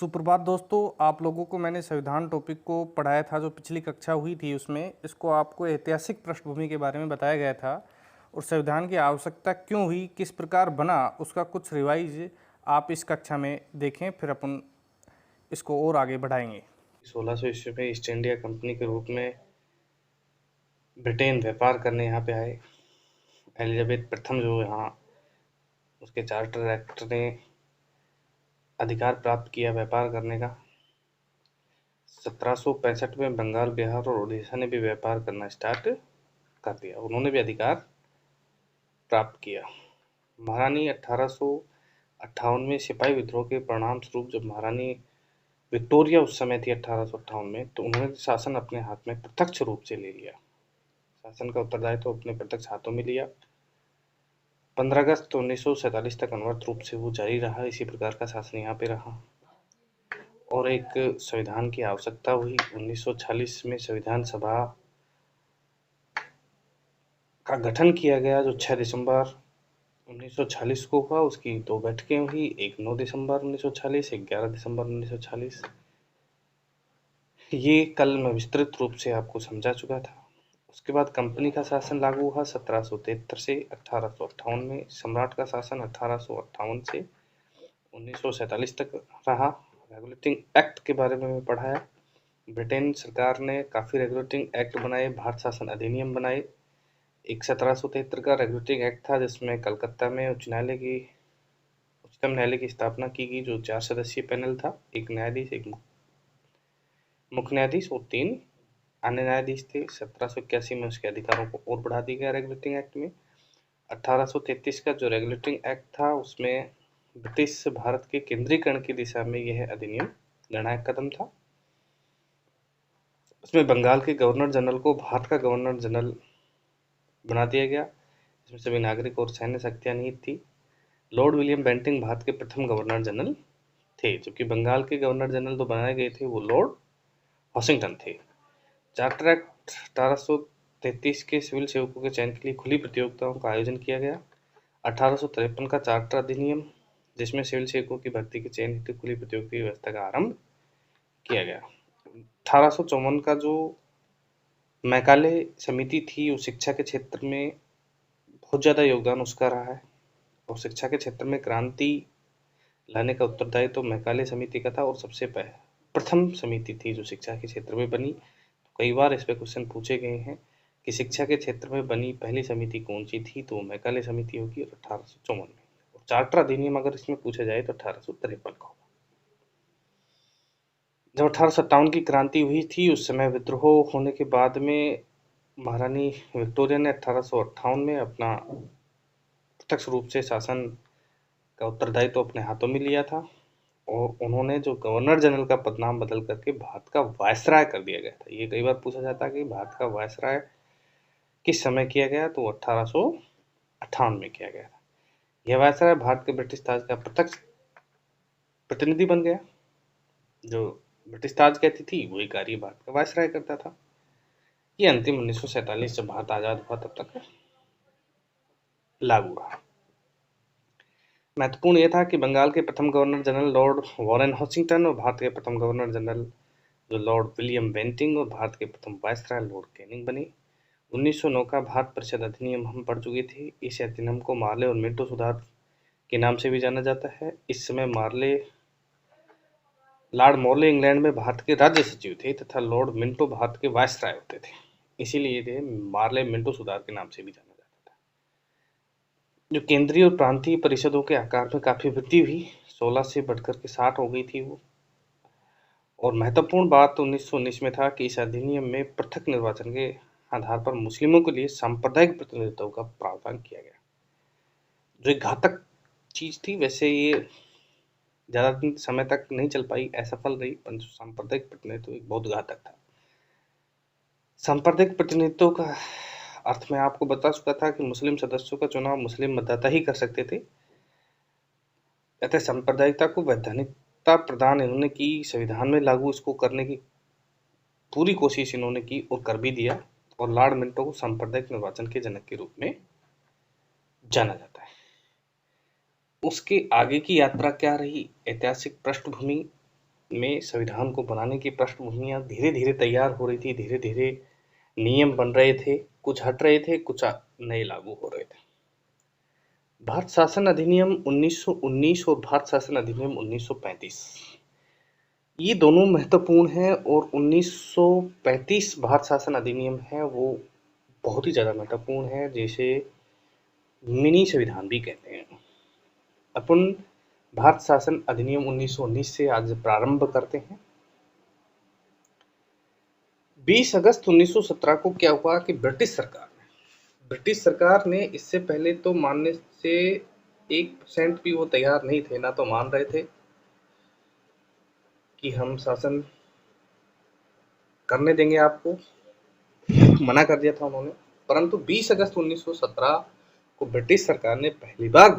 सुप्रभात दोस्तों। आप लोगों को मैंने संविधान टॉपिक को पढ़ाया था, जो पिछली कक्षा हुई थी उसमें इसको आपको ऐतिहासिक पृष्ठभूमि के बारे में बताया गया था और संविधान की आवश्यकता क्यों हुई, किस प्रकार बना, उसका कुछ रिवाइज आप इस कक्षा में देखें, फिर अपन इसको और आगे बढ़ाएंगे। 1600 ईस्वी में ईस्ट इंडिया कंपनी के रूप में ब्रिटेन व्यापार करने यहाँ पे आए। एलिजाबेथ प्रथम जो यहाँ उसके चार्टर एक्ट ने अधिकार प्राप्त किया व्यापार करने का। 1765 में बंगाल, बिहार और उड़ीसा ने भी व्यापार करना स्टार्ट कर दिया, उन्होंने भी अधिकार प्राप्त किया। महारानी 1858 में सिपाही विद्रोह के परिणाम स्वरूप जब महारानी विक्टोरिया उस समय थी 1858 में, तो उन्होंने शासन अपने हाथ में प्रत्यक्ष रूप से ले लिया, शासन का उत्तरदायित्व तो अपने प्रत्यक्ष हाथों में लिया। 15 अगस्त 1947 तक अनवरत रूप से वो जारी रहा, इसी प्रकार का शासन यहाँ पे रहा और एक संविधान की आवश्यकता हुई। 1946 में संविधान सभा का गठन किया गया, जो 6 दिसंबर 1946 को हुआ। उसकी 2 बैठकें हुई, एक 9 दिसंबर 1946, एक 11 दिसंबर 1946। ये कल मैं विस्तृत रूप से आपको समझा चुका था। उसके बाद कंपनी का शासन लागू हुआ 1773 से 1858 में। सम्राट का शासन 1858 से 1947 तक रहा। रेगुलेटिंग एक्ट के बारे में मैं पढ़ाया। ब्रिटेन सरकार ने काफ़ी रेगुलेटिंग एक्ट बनाए, भारत शासन अधिनियम बनाए। एक 1773 का रेगुलेटिंग एक्ट था, जिसमें कलकत्ता में उच्चतम न्यायालय की स्थापना की गई, जो 4 सदस्यीय पैनल था, एक न्यायाधीश, एक मुख्य न्यायाधीश और 3 अन्य न्यायाधीश थे। 1781 में उसके अधिकारों को और बढ़ा दिया गया रेगुलेटिंग एक्ट में। 1833 का जो रेगुलेटिंग एक्ट था, उसमें ब्रिटिश भारत के केंद्रीकरण की दिशा में यह अधिनियम निर्णायक कदम था। उसमें बंगाल के गवर्नर जनरल को भारत का गवर्नर जनरल बना दिया गया, इसमें सभी नागरिक और सैन्य शक्तियां निहित थी। लॉर्ड विलियम बेंटिंग भारत के प्रथम गवर्नर जनरल थे, जबकि बंगाल के गवर्नर जनरल तो बनाए गए थे वो लॉर्ड वॉशिंगटन थे। चार्टर एक्ट 1833 के सिविल सेवकों के चयन के लिए खुली प्रतियोगिताओं का आयोजन किया गया। 1853 का चार्टर अधिनियम, जिसमें सिविल सेवकों की भर्ती के चयन हेतु खुली प्रतियोगिता की व्यवस्था का आरंभ किया गया। 1854 का जो मैकाले समिति थी, वो शिक्षा के क्षेत्र में बहुत ज़्यादा योगदान उसका रहा है और शिक्षा के क्षेत्र में क्रांति लाने का उत्तरदायित्व तो मैकाले समिति का था और सबसे प्रथम समिति थी जो शिक्षा के क्षेत्र में बनी। तो कई बार इस पे क्वेश्चन पूछे गए हैं कि शिक्षा के क्षेत्र में बनी पहली समिति कौन सी थी, तो मैकाले समिति होगी 1854 में। और चार्टर अधिनियम अगर इसमें पूछा जाए तो 1853 का। जब 1857 की क्रांति हुई थी, उस समय विद्रोह होने के बाद में महारानी विक्टोरिया ने 1858 में अपना प्रत्यक्ष रूप से शासन का उत्तरदायित्व तो अपने हाथों में लिया था और उन्होंने जो गवर्नर जनरल का पदनाम बदल करके भारत का वायसराय कर दिया गया था। ये कई बार पूछा जाता है कि भारत का वायसराय किस समय किया गया, तो 1858 में किया गया था। यह वायसराय भारत के ब्रिटिश ताज का प्रत्यक्ष प्रतिनिधि बन गया। जो ब्रिटिश ताज कहती थी वही कार्य भारत का वायसराय करता था। ये अंतिम 1947 जब भारत आजाद हुआ तब तक लागू रहा। महत्वपूर्ण यह था कि बंगाल के प्रथम गवर्नर जनरल लॉर्ड वॉरेन हॉशिंगटन और भारत के प्रथम गवर्नर जनरल जो लॉर्ड विलियम बेंटिंग और भारत के प्रथम वायसराय लॉर्ड कैनिंग बने। 1909 का भारत परिषद अधिनियम हम पढ़ चुके थे। इस अधिनियम को मार्ले और मिंटो सुधार के नाम से भी जाना जाता है। इस समय लॉर्ड मॉर्ले इंग्लैंड में भारत के राज्य सचिव थे तथा लॉर्ड मिंटो भारत के वायसराय होते थे, इसीलिए ये मार्ले मिंटो सुधार के नाम से भी जाना जाता था। जो केंद्रीय और प्रांतीय परिषदों के आकार में काफी वृद्धि हुई, 16 से बढ़कर के 60 हो गई थी वो। और महत्वपूर्ण बात 1919 में था कि इस अधिनियम में पृथक निर्वाचन के आधार पर मुस्लिमों के लिए सांप्रदायिक प्रतिनिधित्व का प्रावधान किया गया, जो एक घातक चीज थी। वैसे ये ज्यादा दिन समय तक नहीं चल पाई, असफल रही, परंतु सांप्रदायिक प्रतिनिधित्व एक बहुत घातक था। सांप्रदायिक प्रतिनिधित्व का अर्थ मैं आपको बता चुका था कि मुस्लिम सदस्यों का चुनाव मुस्लिम मतदाता ही कर सकते थे। अतः सांप्रदायिकता को वैधानिकता प्रदान इन्होंने की, संविधान में लागू इसको करने की पूरी कोशिश इन्होंने की और कर भी दिया। और लॉर्ड मिंटो को सांप्रदायिक निर्वाचन के जनक के रूप में जाना जाता है। उसके आगे की यात्रा क्या रही, ऐतिहासिक पृष्ठभूमि में संविधान को बनाने की पृष्ठभूमियाँ धीरे धीरे तैयार हो रही थी, धीरे धीरे नियम बन रहे थे, कुछ हट रहे थे, कुछ नए लागू हो रहे थे। भारत शासन अधिनियम 1919 और भारत शासन अधिनियम 1935 ये दोनों महत्वपूर्ण हैं, और 1935 भारत शासन अधिनियम है वो बहुत ही ज़्यादा महत्वपूर्ण है, जैसे मिनी संविधान भी कहते हैं। अपन भारत शासन अधिनियम 1919 से आज प्रारंभ करते हैं। 20 अगस्त 1917 को क्या हुआ कि ब्रिटिश सरकार ने इससे पहले तो मानने से 1% भी वो तैयार नहीं थे, ना तो मान रहे थे कि हम शासन करने देंगे आपको, मना कर दिया था उन्होंने। परंतु 20 अगस्त 1917 को ब्रिटिश सरकार ने पहली बार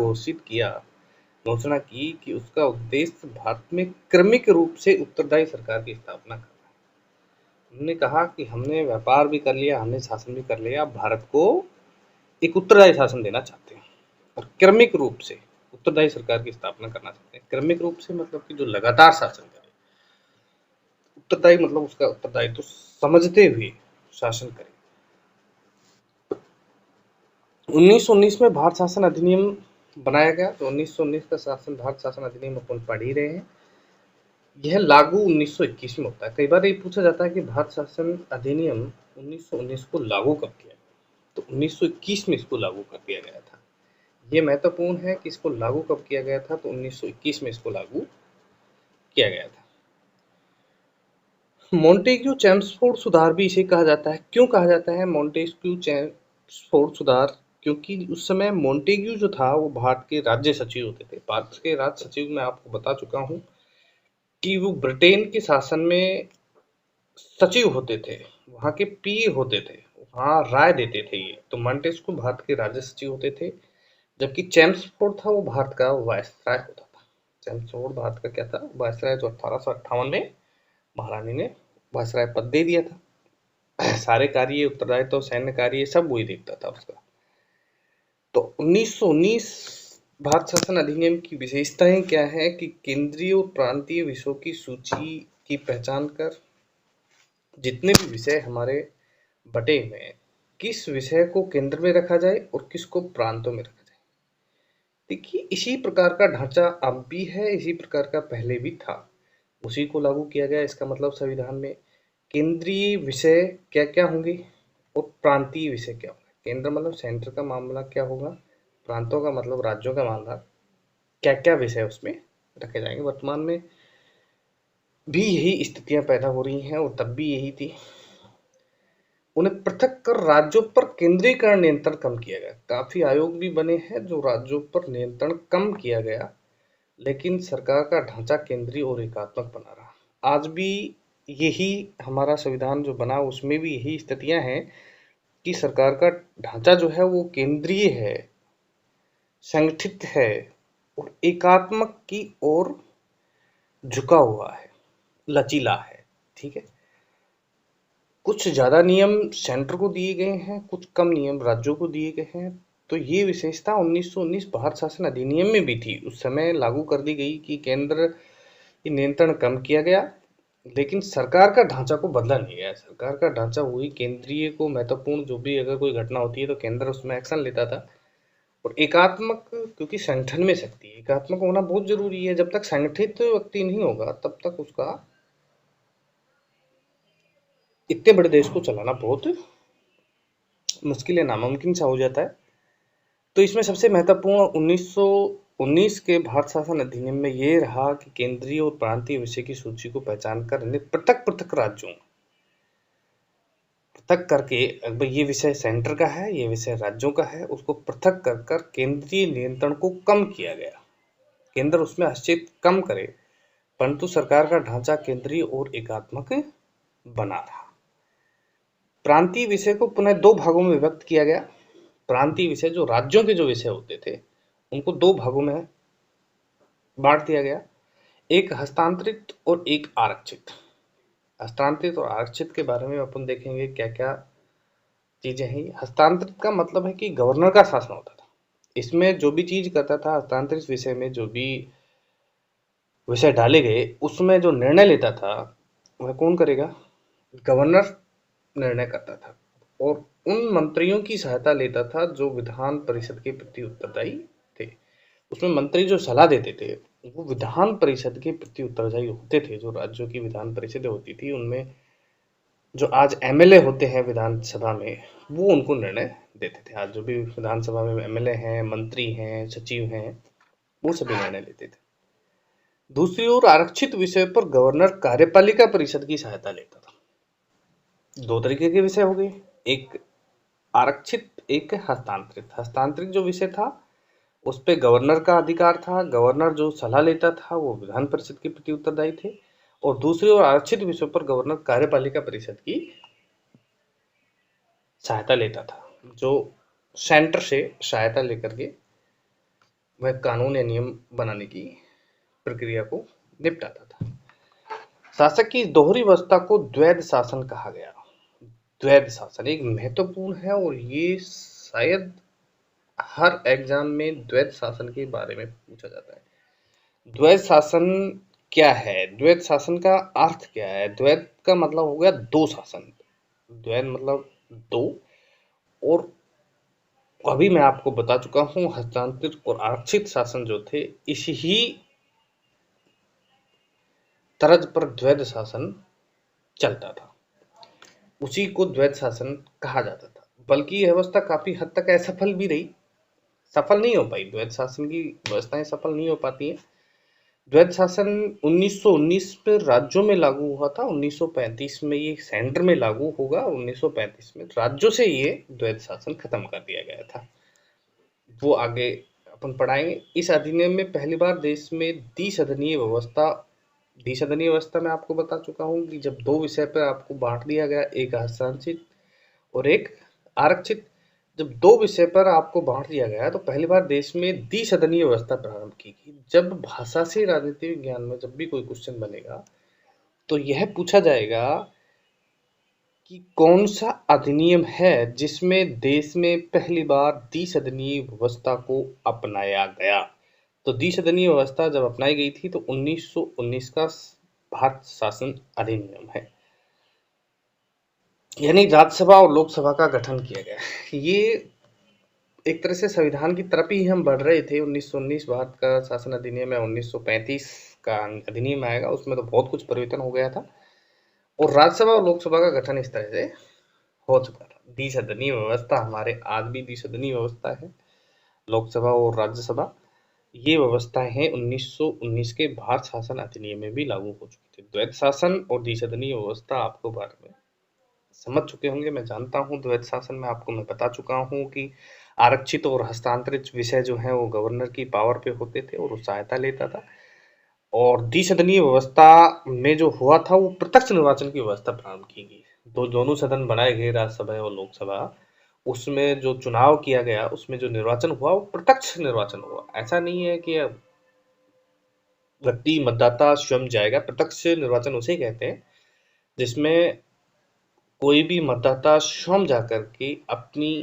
घोषणा की कि उसका उद्देश्य भारत में क्रमिक रूप से उत्तरदायी सरकार की स्थापना करना है। उन्होंने कहा कि हमने व्यापार भी कर लिया, हमने शासन भी कर लिया, अब भारत को एक उत्तरदायी शासन देना चाहते हैं और क्रमिक रूप से उत्तरदायी सरकार की स्थापना करना चाहते हैं। क्रमिक रूप से मतलब कि जो लगातार शासन करे, उत्तरदायी मतलब उसका उत्तरदायित्व तो समझते हुए शासन करे। 1919 में भारत शासन अधिनियम बनाया गया। तो 1919 का भारत शासन अधिनियम अपन पढ़ ही रहे हैं। यह लागू 1921 में होता है। कई बार ये पूछा जाता है कि भारत शासन अधिनियम 1919 को लागू कब किया गया, तो 1921 में इसको लागू कर दिया गया था। ये महत्वपूर्ण है कि इसको लागू कब किया गया था, तो 1921 में इसको लागू किया गया था। मॉन्टेग्यू चेम्सफोर्ड सुधार भी इसे कहा जाता है। क्यों कहा जाता है मॉन्टेग्यू चेम्सफोर्ड सुधार? क्योंकि उस समय मॉन्टेग्यू जो था वो भारत के राज्य सचिव होते थे। भारत के राज्य सचिव मैं आपको बता चुका हूँ कि वो ब्रिटेन के शासन में सचिव होते थे, वहाँ के पीए होते थे, वहाँ राय देते थे ये। तो मॉन्टेस्क्यू भारत के राज्य सचिव होते थे, जबकि चेम्सफोर्ड था वो भारत का वायसराय होता था। चेम्सफोर्ड भारत का क्या था? वायसराय, जो 1858 में महारानी ने वायसराय पद दे दिया था। सारे कार्य, उत्तरदायित्व, सैन्य कार्य सब वही देखता था उसका। तो 1919 भारत शासन अधिनियम की विशेषताएं क्या है कि केंद्रीय और प्रांतीय विषयों की सूची की पहचान कर जितने भी विषय हमारे बटे हुए हैं, किस विषय को केंद्र में रखा जाए और किसको प्रांतों में रखा जाए। देखिए, इसी प्रकार का ढांचा अब भी है, इसी प्रकार का पहले भी था, उसी को लागू किया गया। इसका मतलब संविधान में केंद्रीय विषय क्या क्या होंगे और प्रांतीय विषय क्या होंगे। केंद्र मतलब सेंटर का मामला क्या होगा, प्रांतों का मतलब राज्यों का मामला, क्या क्या विषय उसमें रखे जाएंगे। वर्तमान में भी यही स्थितियां पैदा हो रही हैं और तब भी यही थी। उन्हें पृथक कर राज्यों पर केंद्रीकरण नियंत्रण कम किया गया। काफी आयोग भी बने हैं जो राज्यों पर नियंत्रण कम किया गया, लेकिन सरकार का ढांचा केंद्रीय और एकात्मक बना रहा। आज भी यही हमारा संविधान जो बना उसमें भी यही स्थितियां हैं कि सरकार का ढांचा जो है वो केंद्रीय है, संगठित है और एकात्मक की ओर झुका हुआ है, लचीला है। ठीक है, कुछ ज़्यादा नियम सेंटर को दिए गए हैं, कुछ कम नियम राज्यों को दिए गए हैं। तो ये विशेषता 1919 भारत शासन अधिनियम में भी थी, उस समय लागू कर दी गई कि केंद्र नियंत्रण कम किया गया, लेकिन सरकार का ढांचा को बदला नहीं गया। सरकार का ढांचा वही केंद्रीय को महत्वपूर्ण, जो भी अगर कोई घटना होती है तो केंद्र उसमें एक्शन लेता था। और एकात्मक, क्योंकि संगठन में शक्ति, एकात्मक होना बहुत जरूरी है। जब तक संगठित व्यक्ति नहीं होगा तब तक उसका इतने बड़े देश को चलाना बहुत मुश्किल है, नामुमकिन सा हो जाता है। तो इसमें सबसे महत्वपूर्ण 1919 के भारत शासन अधिनियम में ये रहा कि केंद्रीय और प्रांतीय विषय की सूची को पहचान कर इन्हें पृथक पृथक राज्यों पृथक करके, अगर ये विषय सेंटर का है, ये विषय राज्यों का है, उसको पृथक कर कर केंद्रीय नियंत्रण को कम किया गया। केंद्र उसमें हस्तक्षेप कम करे, परंतु सरकार का ढांचा केंद्रीय और एकात्मक बना रहा। प्रांतीय विषय को पुनः दो भागों में विभक्त किया गया। प्रांतीय विषय जो राज्यों के जो विषय होते थे उनको दो भागों में बांट दिया गया, एक हस्तांतरित और एक आरक्षित। हस्तांतरित और आरक्षित के बारे में अपन देखेंगे क्या क्या चीजें हैं। हस्तांतरित का मतलब है कि गवर्नर का शासन होता था, इसमें जो भी चीज करता था हस्तांतरित विषय में, जो भी विषय डाले गए उसमें जो निर्णय लेता था वह कौन करेगा? गवर्नर निर्णय करता था और उन मंत्रियों की सहायता लेता था जो विधान परिषद के प्रति उत्तरदायी थे। उसमें मंत्री जो सलाह देते थे वो विधान परिषद के प्रति उत्तरदायी होते थे। जो राज्यों की विधान परिषदें होती थी उनमें जो आज एमएलए होते हैं विधानसभा में, वो उनको निर्णय देते थे। आज जो भी विधानसभा में एमएलए हैं, मंत्री हैं, सचिव हैं, वो सभी निर्णय लेते थे। दूसरी ओर आरक्षित विषय पर गवर्नर कार्यपालिका परिषद की सहायता लेता था। दो तरीके के विषय हो गए, एक आरक्षित, एक हस्तांतरित। हस्तांतरित जो विषय था उस पे गवर्नर का अधिकार था, गवर्नर जो सलाह लेता था वो विधान परिषद के प्रति उत्तरदायी थे। और दूसरी ओर आरक्षित विषयों पर गवर्नर कार्यपालिका परिषद की सहायता लेता था, जो सेंटर से सहायता लेकर के वह कानून या नियम बनाने की प्रक्रिया को निपटाता था। शासक की दोहरी व्यवस्था को द्वैध शासन कहा गया। द्वैध शासन एक महत्वपूर्ण है और ये शायद हर एग्जाम में द्वैध शासन के बारे में पूछा जाता है। द्वैध शासन क्या है? द्वैध शासन का अर्थ क्या है? द्वैध का मतलब हो गया दो शासन। द्वैध मतलब दो, और अभी मैं आपको बता चुका हूं हस्तांतरित और आरक्षित शासन जो थे इसी ही तर्ज पर द्वैध शासन चलता था, उसी को द्वैध शासन कहा जाता था। बल्कि यह व्यवस्था काफी हद तक असफल भी रही, सफल नहीं हो पाई। द्वैध शासन की व्यवस्थाएं सफल नहीं हो पाती हैं। द्वैध शासन 1919 में राज्यों में लागू हुआ था, 1935 में ये सेंटर में लागू होगा, 1935 में राज्यों से ये द्वैध शासन खत्म कर दिया गया था। वो आगे अपन पढ़ाएंगे। इस अधिनियम में पहली बार देश में द्विसदनीय व्यवस्था मैं आपको बता चुका हूँ कि जब दो विषय पर आपको बांट दिया गया, एक हस्तांतरित और एक आरक्षित। जब दो विषय पर आपको बांट दिया गया तो पहली बार देश में द्विसदनीय व्यवस्था प्रारंभ की गई। जब भाषा से राजनीति विज्ञान में जब भी कोई क्वेश्चन बनेगा तो यह पूछा जाएगा कि कौन सा अधिनियम है जिसमें देश में पहली बार द्विसदनीय व्यवस्था को अपनाया गया। तो द्विसदनीय व्यवस्था जब अपनाई गई थी तो 1919 का भारत शासन अधिनियम है, यानी राज्यसभा और लोकसभा का गठन किया गया। ये एक तरह से संविधान की तरफ ही हम बढ़ रहे थे। 1919 भारत का शासन अधिनियम है, 1935 का अधिनियम आएगा, उसमें तो बहुत कुछ परिवर्तन हो गया था और राज्यसभा और लोकसभा का गठन इस तरह से हो चुका था। द्विसदनीय व्यवस्था हमारे आज भी द्विसदनीय व्यवस्था है, लोकसभा और राज्यसभा। ये व्यवस्थाएं हैं 1919 के भारत शासन अधिनियम में भी लागू हो चुकी थी। द्वैध शासन और द्विसदनीय व्यवस्था आपको बारे में समझ चुके होंगे, मैं जानता हूँ। द्वैध शासन में आपको मैं बता चुका हूँ कि आरक्षित और हस्तांतरित विषय जो है वो गवर्नर की पावर पे होते थे और वो सहायता लेता था। और द्विसदनीय व्यवस्था में जो हुआ था वो प्रत्यक्ष निर्वाचन की व्यवस्था प्रारंभ की गई। दोनों सदन बनाए गए, राज्यसभा और लोकसभा, उसमें जो चुनाव किया गया उसमें जो निर्वाचन हुआ वो प्रत्यक्ष निर्वाचन हुआ। ऐसा नहीं है कि व्यक्ति मतदाता स्वयं जाएगा। प्रत्यक्ष निर्वाचन उसे कहते हैं जिसमें कोई भी मतदाता स्वयं जाकर के अपनी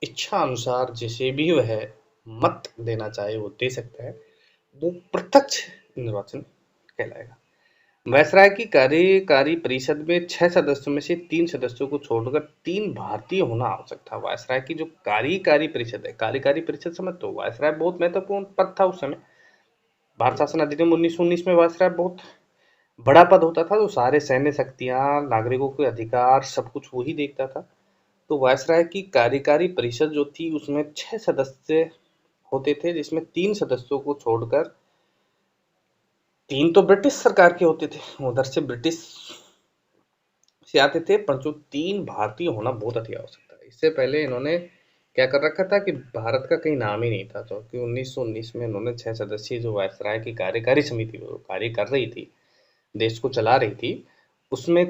इच्छा अनुसार जिसे भी वह मत देना चाहे वो दे सकता है, वो प्रत्यक्ष निर्वाचन कहलाएगा। वायसराय की कार्यकारी परिषद में 6 सदस्यों में से 3 सदस्यों को छोड़कर 3 भारतीय होना आवश्यक था। वायसराय की जो कार्यकारी परिषद है, कार्यकारी परिषद समझ, तो वायसराय बहुत महत्वपूर्ण पद था उस समय। भारत शासन अधिनियम 1919 में वायसराय बहुत बड़ा पद होता था, तो सारे सैन्य शक्तियां, नागरिकों के अधिकार, सब कुछ वही देखता था। तो वायसराय की कार्यकारी परिषद जो थी उसमें 6 सदस्य होते थे, जिसमें 3 सदस्यों को छोड़कर, 3 तो ब्रिटिश सरकार के होते थे, उधर से ब्रिटिश से आते थे, पर जो 3 भारतीय होना बहुत अति आवश्यक था। इससे पहले इन्होंने क्या कर रखा था कि भारत का कहीं नाम ही नहीं था, तो 1919 में इन्होंने 6 सदस्यीय जो वायसराय की कार्यकारी समिति कार्य कर रही थी, देश को चला रही थी, उसमें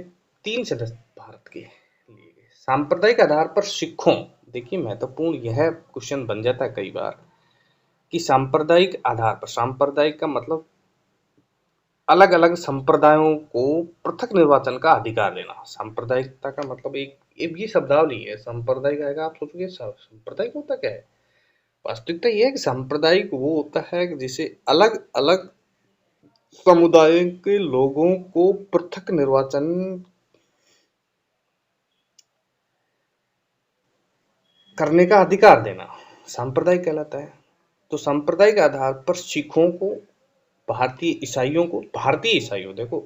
3 सदस्य भारत के लिए गए। सांप्रदायिक आधार पर सिखों, देखिए महत्वपूर्ण यह क्वेश्चन बन जाता है कई बार कि सांप्रदायिक आधार पर, सांप्रदायिक का मतलब अलग अलग संप्रदायों को पृथक निर्वाचन का अधिकार देना। सांप्रदायिकता का मतलब एक ये शब्दावली है। सांप्रदायिक आएगा, आप सोचोगे सांप्रदायिक होता क्या है? वास्तविकता यह है कि सांप्रदायिक वो होता है कि जिसे अलग अलग समुदाय के लोगों को पृथक निर्वाचन करने का अधिकार देना सांप्रदायिक कहलाता है। तो सांप्रदायिक आधार पर सिखों को, भारतीय ईसाइयों, देखो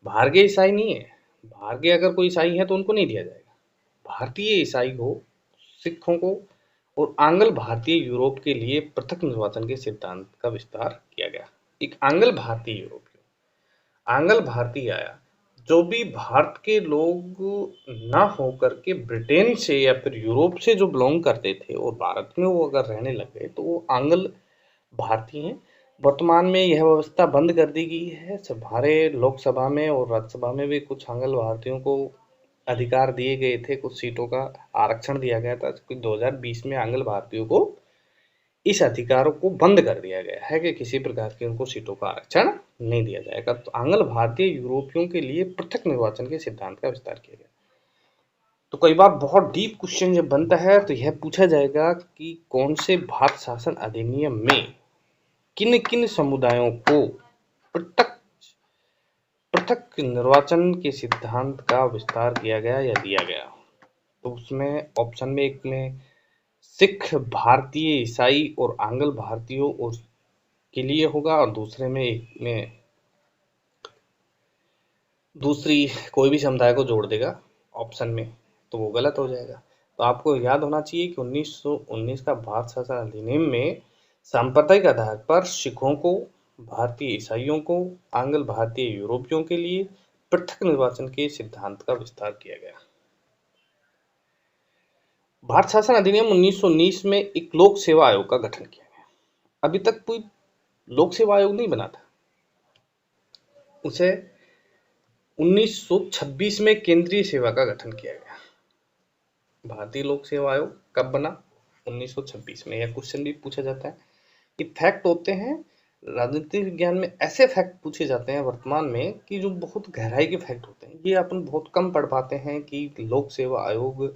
बाहर के ईसाई नहीं है, बाहर के अगर कोई ईसाई है तो उनको नहीं दिया जाएगा। भारतीय ईसाई को, सिखों को और आंग्ल भारतीय यूरोप के लिए पृथक निर्वाचन के सिद्धांत का विस्तार किया गया। एक आंग्ल भारतीय यूरोप, आंग्ल भारतीय आया, जो भी भारत के लोग ना होकर के ब्रिटेन से या फिर यूरोप से जो बिलोंग करते थे और भारत में वो अगर रहने लग गए तो वो आंग्ल भारतीय हैं। वर्तमान में यह व्यवस्था बंद कर दी गई है। हमारे लोकसभा में और राज्यसभा में भी कुछ आंग्ल भारतीयों को अधिकार दिए गए थे, कुछ सीटों का आरक्षण दिया गया था। 2020 में आंग्ल भारतीयों को इस अधिकारों को बंद कर दिया गया है कि किसी प्रकार के उनको सीटों का आरक्षण नहीं दिया जाएगा। तो आंग्ल भारतीय यूरोपियों के लिए पृथक निर्वाचन के सिद्धांत का विस्तार किया गया। तो कई बार बहुत डीप क्वेश्चन जब बनता है तो यह पूछा जाएगा कि कौन से भारत शासन अधिनियम में किन किन समुदायों को पृथक निर्वाचन के सिद्धांत का विस्तार किया गया या दिया गया। तो उसमें ऑप्शन में एक में सिख, भारतीय, ईसाई और आंग्ल भारतीयों और के लिए होगा, और दूसरे में एक में दूसरी कोई भी समुदाय को जोड़ देगा ऑप्शन में, तो वो गलत हो जाएगा। तो आपको याद होना चाहिए कि 1919 का भारत शासन अधिनियम में सांप्रदायिक आधार पर सिखों को, भारतीय ईसाइयों को, आंग्ल भारतीय यूरोपियों के लिए पृथक निर्वाचन के सिद्धांत का विस्तार किया गया। भारत शासन अधिनियम 1919 में एक लोक सेवा आयोग का गठन किया गया। अभी तक कोई लोक सेवा आयोग नहीं बना था। उसे 1926 में केंद्रीय सेवा का गठन किया गया। भारतीय लोक सेवा आयोग कब बना? 1926 में। यह क्वेश्चन भी पूछा जाता है। ये फैक्ट होते हैं राजनीतिक विज्ञान में, ऐसे फैक्ट पूछे जाते हैं वर्तमान में कि जो बहुत गहराई के फैक्ट होते हैं। ये अपन बहुत कम पढ़ पाते हैं कि लोक सेवा आयोग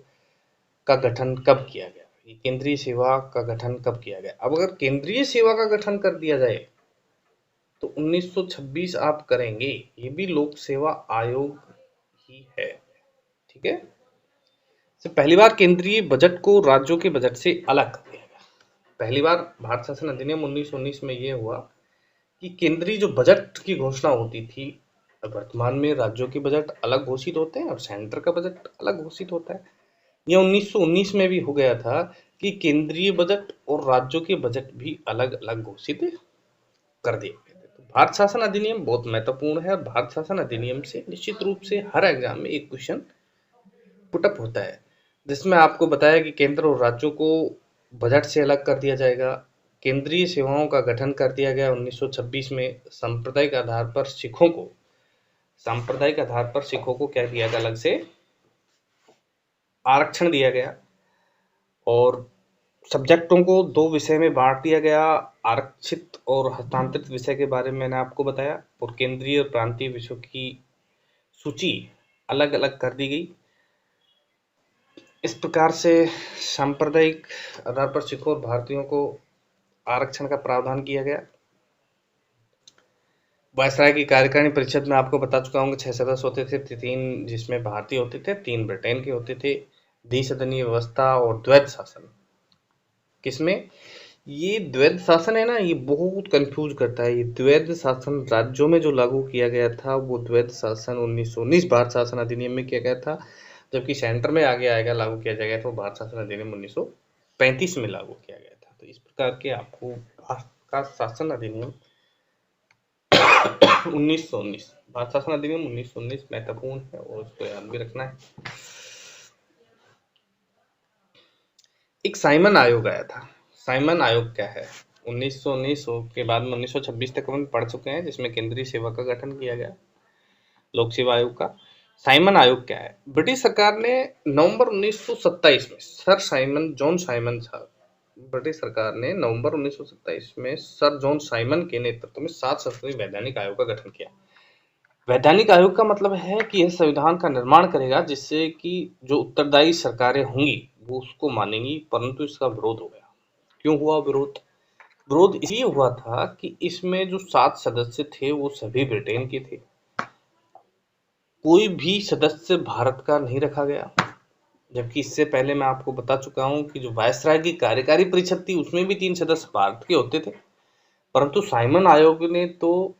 का गठन कब किया गया, ये केंद्रीय सेवा का गठन कब किया गया। अब अगर केंद्रीय सेवा का गठन कर दिया जाए तो 1926 आप करेंगे, ये भी लोक सेवा आयोग ही है। ठीक है। तो पहली बार केंद्रीय बजट को राज्यों के बजट से अलग कर दिया गया। पहली बार भारत शासन अधिनियम 1919 में यह हुआ कि केंद्रीय जो बजट की घोषणा होती थी, वर्तमान में राज्यों के बजट अलग घोषित होते हैं और सेंटर का बजट अलग घोषित होता है। यह 1919 में भी हो गया था कि केंद्रीय बजट और राज्यों के बजट भी अलग अलग घोषित कर दिए गए थे। तो भारत शासन अधिनियम बहुत महत्वपूर्ण है और भारत शासन अधिनियम से निश्चित रूप से हर एग्जाम में एक क्वेश्चन पुटअप होता है, जिसमें आपको बताया कि केंद्र और राज्यों को बजट से अलग कर दिया जाएगा। केंद्रीय सेवाओं का गठन कर दिया गया 1926 में। सांप्रदायिक आधार पर सिखों को क्या किया गया, अलग से आरक्षण दिया गया और सब्जेक्टों को 2 विषय में बांट दिया गया। आरक्षित और हस्तांतरित विषय के बारे में मैंने आपको बताया, और केंद्रीय और प्रांतीय विषयों की सूची अलग अलग कर दी गई। इस प्रकार से सांप्रदायिक आधार पर सिखों और भारतीयों को आरक्षण का प्रावधान किया गया। वायसराय की कार्यकारिणी परिषद में आपको बता चुका हूँ 6 सदस्य होते थे, 3 जिसमें भारतीय होते थे, 3 ब्रिटेन के होते थे। द्विसदनीय व्यवस्था और द्वैध शासन, किसमें ये द्वैध शासन है ना, ये बहुत कंफ्यूज करता है। ये द्वैध शासन राज्यों में जो लागू किया गया था वो द्वैध शासन 1919 भारत शासन अधिनियम में किया गया था, जबकि सेंटर में आगे आएगा लागू किया जाएगा तो भारत शासन अधिनियम 1935 में लागू किया गया था। तो इस प्रकार के आपको भारत का शासन अधिनियम 1919, भारत शासन अधिनियम 1919 महत्वपूर्ण है और उसको याद भी रखना है। एक साइमन आयोग आया था। साइमन आयोग क्या है? 1919 के बाद में 1926 तक हम पढ़ चुके हैं, जिसमें केंद्रीय सेवा का गठन किया गया, लोक सेवा आयोग का। साइमन आयोग क्या है? ब्रिटिश सरकार ने नवंबर 1927 में जॉन साइमन साहब, ब्रिटिश सरकार ने नवंबर 1927 में सर जॉन साइमन के नेतृत्व में 7 सदस्यीय वैधानिक आयोग का गठन किया। वैधानिक आयोग का मतलब है कि यह संविधान का निर्माण करेगा जिससे कि जो उत्तरदायी सरकारें होंगी वो उसको मानेंगी, परंतु इसका विरोध हो गया क्यों हुआ विरोध? विरोध इसलिए हुआ था कि इसमें जो 7 सदस्य थे वो सभी ब्रिटेन के थे, कोई भी सदस्य भारत का नहीं रखा गया। जबकि इससे पहले मैं आपको बता चुका हूं कि जो वायसराय की कार्यकारी परिषद थी उसमें भी 3 सदस्य भारत के होते थे, परंतु साइमन आयोग ने तो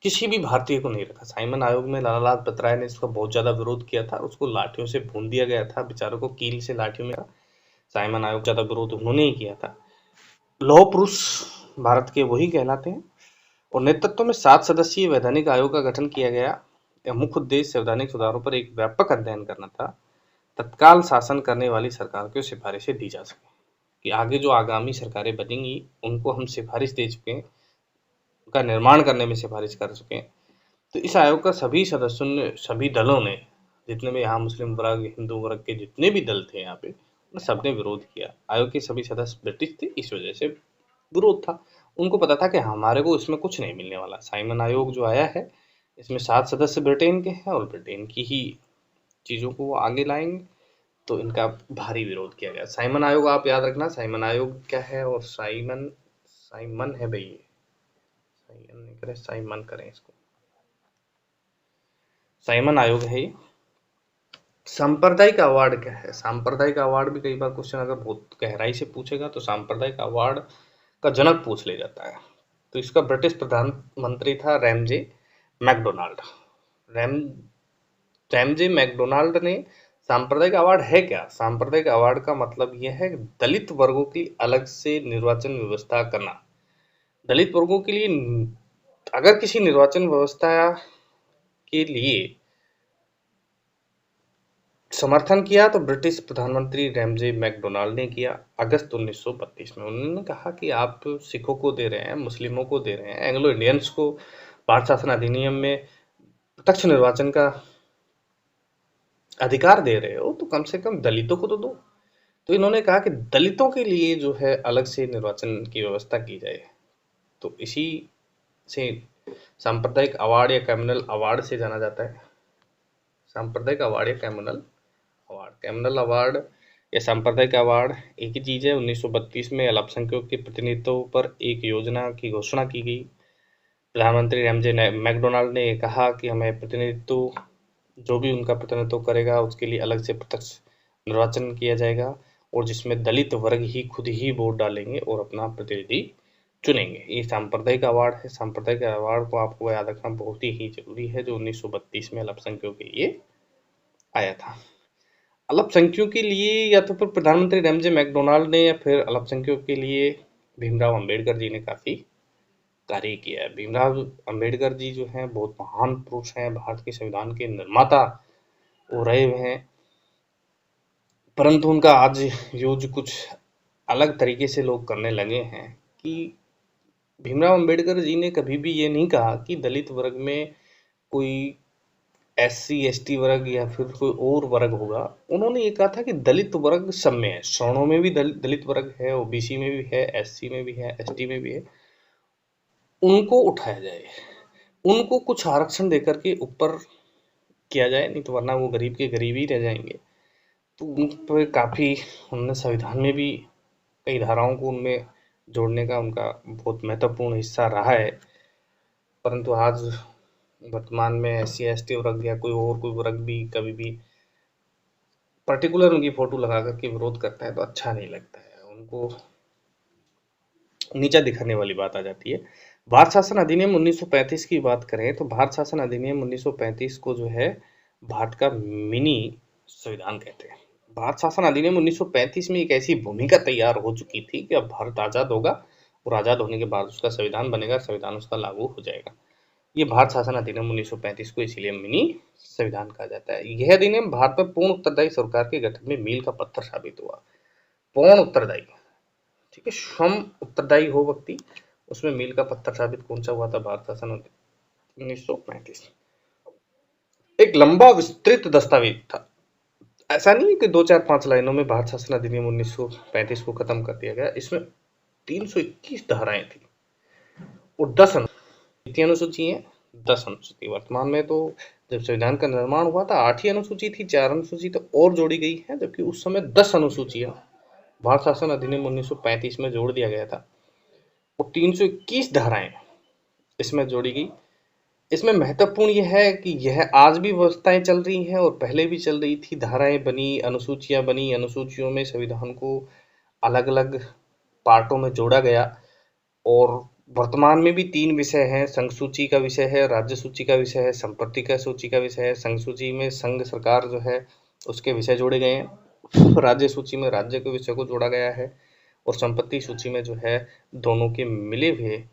किसी भी भारतीय को नहीं रखा। साइमन आयोग में लाला लाजपत राय ने इसका बहुत ज्यादा विरोध किया था, उसको लाठियों से भून दिया गया था, बेचारों को कील से लाठियों में। साइमन आयोग ज्यादा विरोध उन्होंने ही किया था। लौह पुरुष भारत के वही कहलाते हैं। और नेतृत्व में 7 सदस्यीय वैधानिक आयोग का गठन किया गया। यह मुख्य उद्देश्य संवैधानिक सुधारों पर एक व्यापक अध्ययन करना था। तत्काल शासन करने वाली सरकार को सिफारिशें दी जा सके कि आगे जो आगामी सरकारें बनेंगी उनको हम सिफारिश दे चुके हैं, उनका निर्माण करने में सिफारिश कर चुके हैं। तो इस आयोग का सभी सदस्यों ने, सभी दलों ने, जितने भी यहाँ मुस्लिम वर्ग, हिंदू वर्ग के जितने भी दल थे यहाँ पे, सबने विरोध किया। आयोग के सभी सदस्य ब्रिटिश थे, इस वजह से विरोध था। उनको पता था कि हमारे को इसमें कुछ नहीं मिलने वाला। साइमन आयोग जो आया है इसमें 7 सदस्य ब्रिटेन के हैं और ब्रिटेन की ही चीज़ों को वो आगे लाएंगे, तो इनका भारी विरोध किया गया। साइमन आयोग आप याद रखना, साइमन आयोग क्या है, और साइमन है भाई, साइमन नहीं करें, साइमन करें इसको। साइमन आयोग है। सांप्रदायिक अवार्ड क्या है? सांप्रदायिक अवार्ड भी कई बार क्वेश्चन अगर बहुत गहराई से पूछेगा तो सांप्रदायिक अवार्ड का जनक पूछ ले जाता है। तो इसका ब्रिटिश प्रधानमंत्री था रैमजे मैकडोनाल्ड। रैमजे मैकडोनाल्ड ने सांप्रदायिक अवार्ड है क्या? सांप्रदायिक अवार्ड का मतलब यह है दलित वर्गों की अलग से निर्वाचन व्यवस्था करना। दलित वर्गों के लिए अगर किसी निर्वाचन व्यवस्था के लिए समर्थन किया तो ब्रिटिश प्रधानमंत्री रैमजे मैकडोनाल्ड ने किया अगस्त 1932 में। उन्होंने कहा कि आप सिखों को दे रहे हैं, मुस्लिमों को दे रहे हैं, एंग्लो इंडियंस को भारत शासन अधिनियम में प्रत्यक्ष निर्वाचन का अधिकार दे रहे हो, तो कम से कम दलितों को तो दो। तो इन्होंने कहा कि दलितों के लिए जो है अलग से निर्वाचन की व्यवस्था की जाए। तो इसी से सांप्रदायिक अवार्ड या कम्युनल अवार्ड से जाना जाता है। सांप्रदायिक अवार्ड या कम्युनल अवार्ड। कम्युनल अवार्ड या सांप्रदायिक अवार्ड एक ही चीज़ है। 1932 में अल्पसंख्यकों के प्रतिनिधित्व पर एक योजना की घोषणा की गई। प्रधानमंत्री रैमजे मैकडोनाल्ड ने कहा कि हमें प्रतिनिधित्व, जो भी उनका प्रतिनिधित्व करेगा उसके लिए अलग से प्रत्यक्ष निर्वाचन किया जाएगा, और जिसमें दलित वर्ग ही खुद ही वोट डालेंगे और अपना प्रतिनिधि चुनेंगे। ये सांप्रदायिक अवार्ड है। सांप्रदायिक अवार्ड को आपको याद रखना बहुत ही जरूरी है, जो 1932 में अल्पसंख्यकों के लिए आया था। अल्पसंख्यकों के लिए या तो फिर प्रधानमंत्री रैमजे मैकडोनाल्ड ने या फिर अल्पसंख्यकों के लिए भीमराव अंबेडकर जी ने काफी कार्य किया है। भीमराव अंबेडकर जी जो हैं बहुत महान पुरुष हैं, भारत के संविधान के निर्माता वो रहे हुए हैं, परंतु उनका आज यूज कुछ अलग तरीके से लोग करने लगे हैं। कि भीमराव अंबेडकर जी ने कभी भी ये नहीं कहा कि दलित वर्ग में कोई SC ST वर्ग या फिर कोई और वर्ग होगा। उन्होंने ये कहा था कि दलित वर्ग सब में है, सवर्णों में भी दलित वर्ग है, OBC में भी है, SC में भी है, ST में भी है, उनको उठाया जाए, उनको कुछ आरक्षण देकर के ऊपर किया जाए, नहीं तो वरना वो गरीब के गरीब ही रह जाएंगे। तो उन पर काफ़ी उन्होंने संविधान में भी कई धाराओं को उनमें जोड़ने का उनका बहुत महत्वपूर्ण हिस्सा रहा है। परंतु आज वर्तमान में SC ST वर्ग या कोई और कोई वर्ग भी कभी भी पर्टिकुलर उनकी फोटो लगा करके विरोध करता है तो अच्छा नहीं लगता है, उनको नीचा दिखाने वाली बात आ जाती है। भारत शासन अधिनियम 1935 की बात करें तो भारत शासन अधिनियम 1935 को जो है भारत का मिनी संविधान कहते हैं। भारत शासन अधिनियम 1935 में एक ऐसी भूमिका तैयार हो चुकी थी कि अब भारत आज़ाद होगा और आज़ाद होने के बाद उसका संविधान बनेगा, संविधान उसका लागू हो जाएगा। ये भारत शासन अधिनियम 1935 को इसीलिए मिनी संविधान कहा जाता है। यह अधिनियम भारत में पूर्ण उत्तरदायी सरकार के गठन में मील का पत्थर साबित हुआ। पूर्ण उत्तरदायी, ठीक है, स्वयं उत्तरदायी हो व्यक्ति, उसमें मील का पत्थर साबित कौन सा हुआ था? भारत शासन 1935। एक लंबा विस्तृत दस्तावेज था, ऐसा नहीं है कि 2-4-5 लाइनों में भारत शासन अधिनियम 1935 को खत्म कर दिया गया। इसमें 321 धाराएं थी और 10 अनुसूची है, 10 अनुसूची। वर्तमान में तो जब संविधान का निर्माण हुआ था 8 ही अनुसूची थी, 4 अनुसूची तो और जोड़ी गई है, जबकि उस समय 10 अनुसूचियां भारत शासन अधिनियम 1935 में जोड़ दिया गया था और 321 धाराएं इसमें जोड़ी गई। इसमें महत्वपूर्ण यह है कि यह आज भी व्यवस्थाएं चल रही हैं और पहले भी चल रही थी। धाराएं बनी, अनुसूचियां बनी, अनुसूचियों में संविधान को अलग अलग पार्टों में जोड़ा गया और वर्तमान में भी 3 विषय हैं। संघ सूची का विषय है, राज्य सूची का विषय है, संपत्ति का सूची का विषय है। संघ सूची में संघ सरकार जो है उसके विषय जोड़े गए हैं, राज्य सूची में राज्य के विषय को जोड़ा गया है और संपत्ति सूची में जो है दोनों के मिले हुए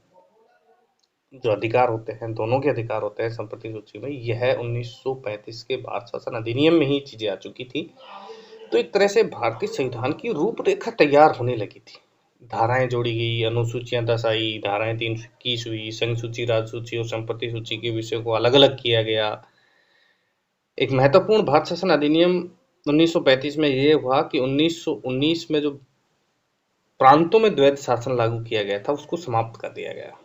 जो अधिकार होते हैं, दोनों के अधिकार होते हैं संपत्ति सूची में। यह 1935 के भारत शासन अधिनियम में ही चीजें आ चुकी थी। तो एक तरह से भारतीय संविधान की रूपरेखा तैयार होने लगी थी। धाराएं जोड़ी गई, अनुसूचियां 10 आई, धाराएं 321 हुई, संघ सूची, राज्य सूची और संपत्ति सूची के विषय को अलग अलग किया गया। एक महत्वपूर्ण भारत शासन अधिनियम 1935 में यह हुआ कि 1919 में जो प्रांतों में द्वैध शासन लागू किया गया था उसको समाप्त कर दिया गया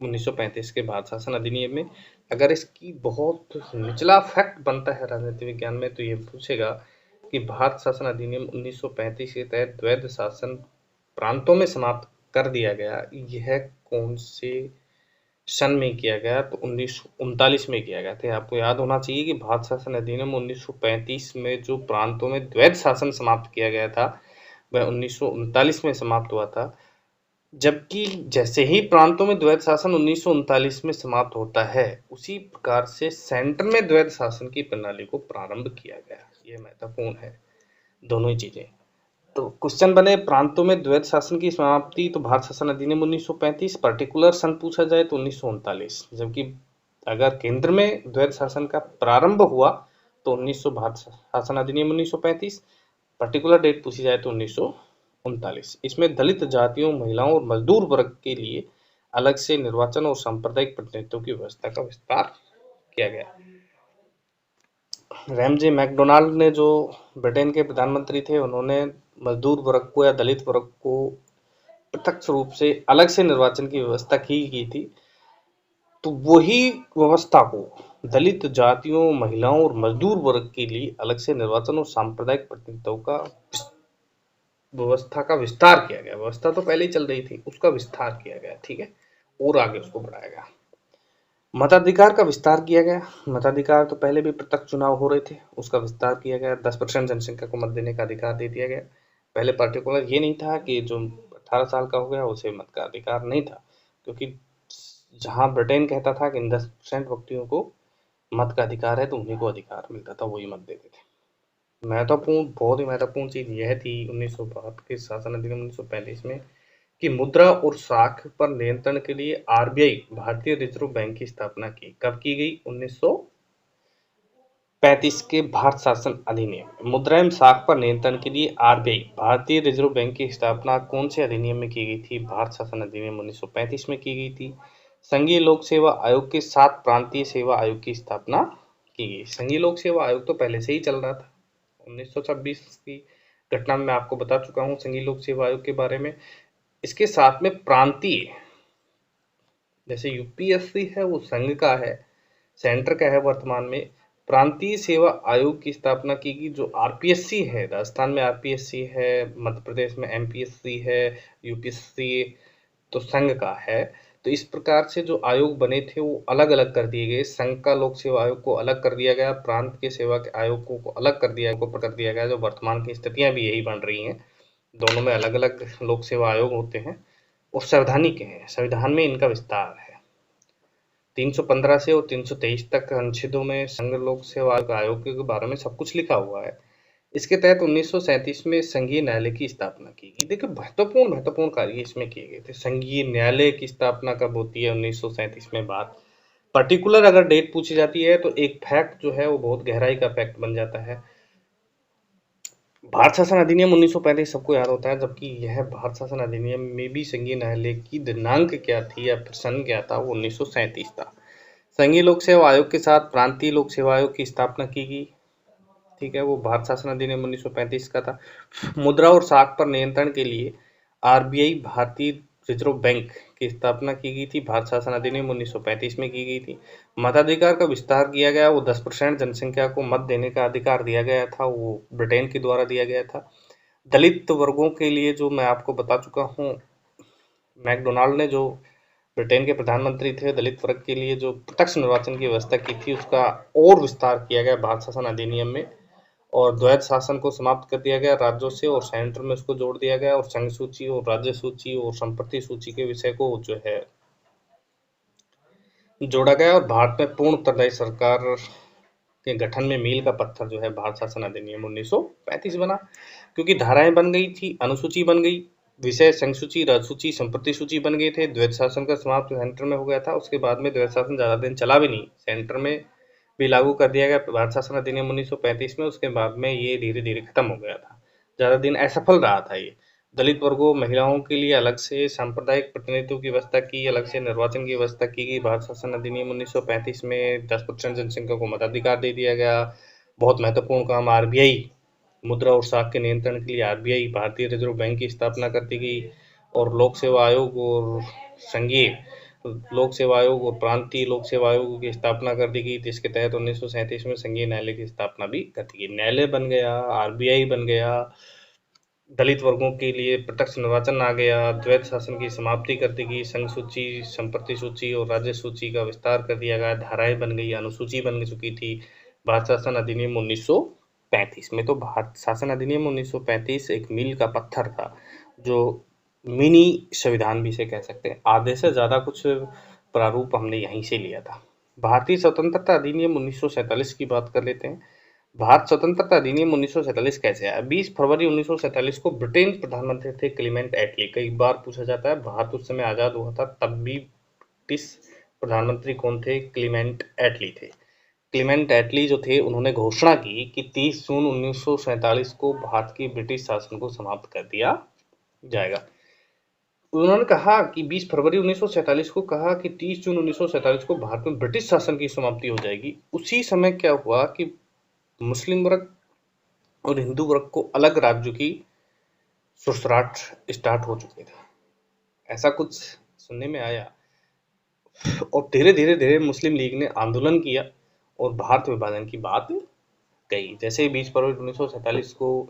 1935 के भारत शासन अधिनियम में। अगर इसकी बहुत निचला फैक्ट बनता है राजनीति विज्ञान में तो ये पूछेगा कि भारत शासन अधिनियम 1935 के तहत द्वैध शासन प्रांतों में समाप्त कर दिया गया, यह कौन से सन में किया गया? तो 1939 में किया गया था। आपको याद होना चाहिए कि भारत शासन अधिनियम 1935 में जो प्रांतों में द्वैध शासन समाप्त किया गया था वह 1939 में समाप्त हुआ था। जबकि जैसे ही प्रांतों में द्वैध शासन 1939 में समाप्त होता है उसी प्रकार से सेंटर में द्वैध शासन की प्रणाली को प्रारंभ किया गया। यह महत्वपूर्ण है, दोनों ही चीजें। तो क्वेश्चन बने प्रांतों में द्वैध शासन की समाप्ति, तो भारत शासन अधिनियम 1935, पर्टिकुलर सन पूछा जाए तो 1939। जबकि अगर केंद्र में द्वैध शासन का प्रारंभ हुआ तो 1900 भारत शासन अधिनियम 1935, पर्टिकुलर डेट पूछी जाए तो 1939। इसमें दलित जातियों, महिलाओं और मजदूर वर्ग के लिए अलग से निर्वाचन और सांप्रदायिक प्रतिनिधित्व की व्यवस्था का विस्तार किया गया। रैमजे मैकडोनाल्ड ने, जो ब्रिटेन के प्रधानमंत्री थे, उन्होंने मजदूर वर्ग को या दलित वर्ग को प्रत्यक्ष रूप से अलग से निर्वाचन की व्यवस्था की थी। तो वही व्यवस्था को दलित जातियों, महिलाओं और मजदूर वर्ग के लिए अलग से निर्वाचन और सांप्रदायिक प्रतिनिधित्व का व्यवस्था का विस्तार किया गया। व्यवस्था तो पहले ही चल रही थी, उसका विस्तार किया गया, ठीक है, और आगे उसको बढ़ाया गया। मताधिकार का विस्तार किया गया। मताधिकार तो पहले भी प्रत्यक्ष चुनाव हो रहे थे, उसका विस्तार किया गया। 10% जनसंख्या को मत देने का अधिकार दे दिया गया। पहले पर्टिकुलर ये नहीं था कि जो 18 साल का हो गया उसे मत का अधिकार नहीं था, क्योंकि जहां ब्रिटेन कहता था कि 10% व्यक्तियों को मत का अधिकार है तो उन्हीं को अधिकार मिलता था, वही मत देते थे। महत्वपूर्ण, बहुत ही महत्वपूर्ण चीज यह थी 1972 के शासन अधिनियम 1935 में कि मुद्रा और साख पर नियंत्रण के लिए आरबीआई, भारतीय रिजर्व बैंक की स्थापना की। कब की गई? 1935 के भारत शासन अधिनियम। मुद्रा एवं साख पर नियंत्रण के लिए आरबीआई, भारतीय रिजर्व बैंक की स्थापना कौन से अधिनियम में की गई थी? भारत शासन अधिनियम 1935 में की गई थी। संघीय लोक सेवा आयोग के 7 प्रांतीय सेवा आयोग की स्थापना की गई। संघीय लोक सेवा आयोग तो पहले से ही चल रहा था। 1926 की घटना में आपको बता चुका हूँ संघीय लोक सेवा आयोग के बारे में। इसके साथ में प्रांतीय, जैसे यूपीएससी है वो संघ का है, सेंटर का है वर्तमान में, प्रांतीय सेवा आयोग की स्थापना की गई। जो आरपीएससी है, राजस्थान में आरपीएससी है, मध्य प्रदेश में एमपीएससी है, यूपीएससी तो संघ का है। तो इस प्रकार से जो आयोग बने थे वो अलग अलग कर दिए गए। संघ का लोक सेवा आयोग को अलग कर दिया गया, प्रांत के सेवा के आयोगों को अलग कर दिया गया। जो वर्तमान की स्थितियां भी यही बन रही हैं, दोनों में अलग अलग लोक सेवा आयोग होते हैं और संवैधानिक हैं। संविधान में इनका विस्तार है। 315 से और 323 तक अनुच्छेदों में संघ लोक सेवा आयोग के बारे में सब कुछ लिखा हुआ है। इसके तहत 1937 में संघीय न्यायालय की स्थापना की गई। देखिए महत्वपूर्ण कार्य इसमें किए गए थे। संघीय न्यायालय की स्थापना कब होती है? 1937 में। बात पर्टिकुलर अगर डेट पूछी जाती है तो एक फैक्ट जो है वो बहुत गहराई का फैक्ट बन जाता है। भारत शासन अधिनियम 1935 सबको याद होता है, जबकि यह भारत शासन अधिनियम में भी संघीय न्यायालय की दिनांक क्या थी या फिर सन क्या था? वो 1937 था। संघीय लोक सेवा आयोग के साथ प्रांतीय लोक सेवा आयोग की स्थापना की गई, ठीक है, वो भारत शासन अधिनियम 1935 का था। मुद्रा और साख पर नियंत्रण के लिए आरबीआई, भारतीय रिजर्व बैंक की स्थापना की गई थी, भारत शासन अधिनियम 1935 में की गई थी। मताधिकार का विस्तार किया गया, वो 10% जनसंख्या को मत देने का अधिकार दिया गया था, वो ब्रिटेन के द्वारा दिया गया था। दलित वर्गों के लिए जो मैं आपको बता चुका हूँ, मैकडोनाल्ड ने जो ब्रिटेन के प्रधानमंत्री थे, दलित वर्ग के लिए जो प्रत्यक्ष निर्वाचन की व्यवस्था की थी, उसका और विस्तार किया गया भारत शासन अधिनियम में, और द्वैध शासन को समाप्त कर दिया गया राज्यों से, और सेंटर में उसको जोड़ दिया गया, और संघ सूची और राज्य सूची और संपत्ति सूची के विषय को जो है जोड़ा गया, और भारत में पूर्ण उत्तरदायी सरकार के गठन में मील का पत्थर जो है भारत शासन अधिनियम 1935 बना, क्योंकि धाराएं बन गई थी, अनुसूची बन गई, विषय संघ सूची, राज्य सूची, संपत्ति सूची बन गए थे, द्वैध शासन का समाप्त सेंटर में हो गया था। उसके बाद में द्वैध शासन ज्यादा दिन चला भी नहीं, सेंटर में भी लागू कर दिया गया भारत शासन अधिनियम 1935 में। उसके बाद में ये धीरे धीरे खत्म हो गया था, ज्यादा दिन असफल रहा था ये। दलित वर्गों, महिलाओं के लिए अलग से सांप्रदायिक प्रतिनिधित्व की व्यवस्था की, अलग से निर्वाचन की व्यवस्था की गई। भारत शासन अधिनियम 1935 में 10% जनसंख्या को मताधिकार दे दिया गया। बहुत महत्वपूर्ण काम, आरबीआई, मुद्रा और साख के नियंत्रण के लिए आरबीआई, भारतीय रिजर्व बैंक की स्थापना कर दी गई, और लोक सेवा आयोग और संघीय लोक सेवा आयोग और प्रांतीय लोक सेवा आयोग की स्थापना कर दी गई, जिसके तहत 1937 में संघीय न्यायालय की स्थापना भी कर दी गई। न्यायालय बन गया, आरबीआई बन गया, दलित वर्गों के लिए प्रत्यक्ष निर्वाचन आ गया, द्वैध शासन की समाप्ति कर दी गई, संघ सूची, संपत्ति सूची और राज्य सूची का विस्तार कर दिया गया, धाराएं बन गई, अनुसूची बन चुकी थी। भारत शासन अधिनियम 1935 में, तो भारत शासन अधिनियम 1935 एक मील का पत्थर था, जो मिनी संविधान भी इसे कह सकते हैं। आधे से ज्यादा कुछ प्रारूप हमने यहीं से लिया था। भारतीय स्वतंत्रता अधिनियम 1947 की बात कर लेते हैं। भारत स्वतंत्रता अधिनियम 1947 कैसे आया? 20 फरवरी 1947 को ब्रिटेन प्रधानमंत्री थे क्लीमेंट एटली। कई बार पूछा जाता है, भारत उस समय आजाद हुआ था, तब भी ब्रिटिश प्रधानमंत्री कौन थे? क्लीमेंट एटली थे। क्लीमेंट एटली जो थे, उन्होंने घोषणा की कि 30 जून 1947 को भारत की ब्रिटिश शासन को समाप्त कर दिया जाएगा। उन्होंने कहा कि 20 फरवरी 1947 को कहा कि 30 जून 1947 को भारत में ब्रिटिश शासन की समाप्ति हो जाएगी। उसी समय क्या हुआ कि मुस्लिम वर्ग और हिंदू वर्ग को अलग राज्यों की सुसराट स्टार्ट हो चुके थे, ऐसा कुछ सुनने में आया। और धीरे धीरे धीरे मुस्लिम लीग ने आंदोलन किया और भारत विभाजन की बात कही। जैसे 20 फरवरी 1947 को